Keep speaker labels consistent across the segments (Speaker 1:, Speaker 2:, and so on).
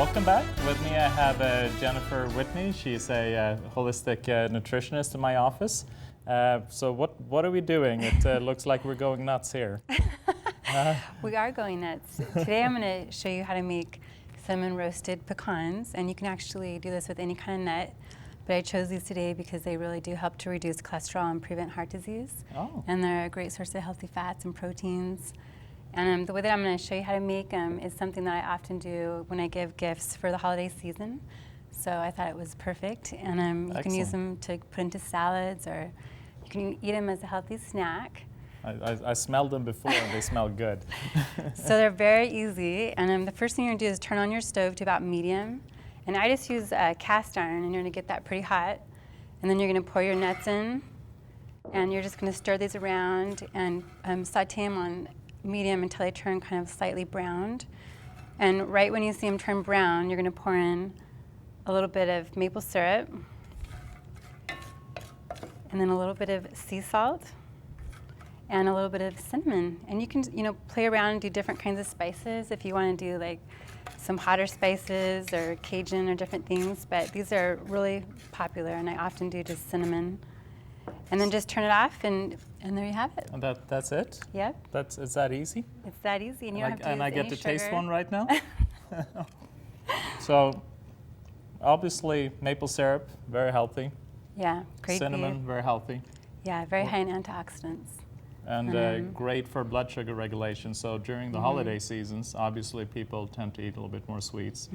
Speaker 1: Welcome back. With me I have Jennifer Whitney. She's a holistic nutritionist in my office. So what are we doing? It looks like we're going nuts here.
Speaker 2: We are going nuts. Today I'm going to show you how to make cinnamon roasted pecans, and you can actually do this with any kind of nut. But I chose these today because they really do help to reduce cholesterol and prevent heart disease.
Speaker 1: Oh.
Speaker 2: And they're a great source of healthy fats and proteins. And the way that I'm going to show you how to make them is something that I often do when I give gifts for the holiday season. So I thought it was perfect. And you can use them to put into salads, or you can eat them as a healthy snack.
Speaker 1: I smelled them before and they smell good.
Speaker 2: So they're very easy. And the first thing you're going to do is turn on your stove to about medium. And I just use a cast iron, and you're going to get that pretty hot. And then you're going to pour your nuts in, and you're just going to stir these around and saute them on medium until they turn kind of slightly browned. And right when you see them turn brown, you're going to pour in a little bit of maple syrup, and then a little bit of sea salt, and a little bit of cinnamon. And you can, play around and do different kinds of spices if you want to do like some hotter spices or Cajun or different things. But these are really popular, and I often do just cinnamon. And then just turn it off, and there you have it.
Speaker 1: And that's it?
Speaker 2: Yep.
Speaker 1: It's that easy?
Speaker 2: It's that easy, and you don't have to use
Speaker 1: And I get
Speaker 2: any
Speaker 1: to
Speaker 2: sugar.
Speaker 1: taste one right now? So, obviously, maple syrup, very healthy.
Speaker 2: Yeah, great for
Speaker 1: Cinnamon,
Speaker 2: you.
Speaker 1: very healthy.
Speaker 2: Yeah, very high in antioxidants.
Speaker 1: And great for blood sugar regulation. So during the holiday seasons, obviously people tend to eat a little bit more sweets.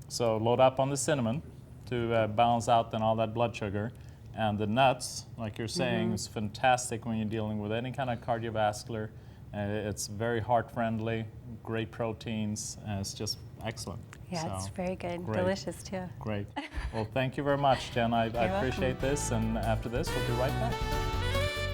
Speaker 1: So load up on the cinnamon to balance out then all that blood sugar. And the nuts, like you're saying, is fantastic when you're dealing with any kind of cardiovascular. It's very heart friendly, great proteins, and it's just excellent.
Speaker 2: Yeah,
Speaker 1: So,
Speaker 2: it's very good.
Speaker 1: great.
Speaker 2: Delicious too.
Speaker 1: Great. Well, thank you very much, Jen. I
Speaker 2: welcome.
Speaker 1: appreciate this. And after this, we'll be right back.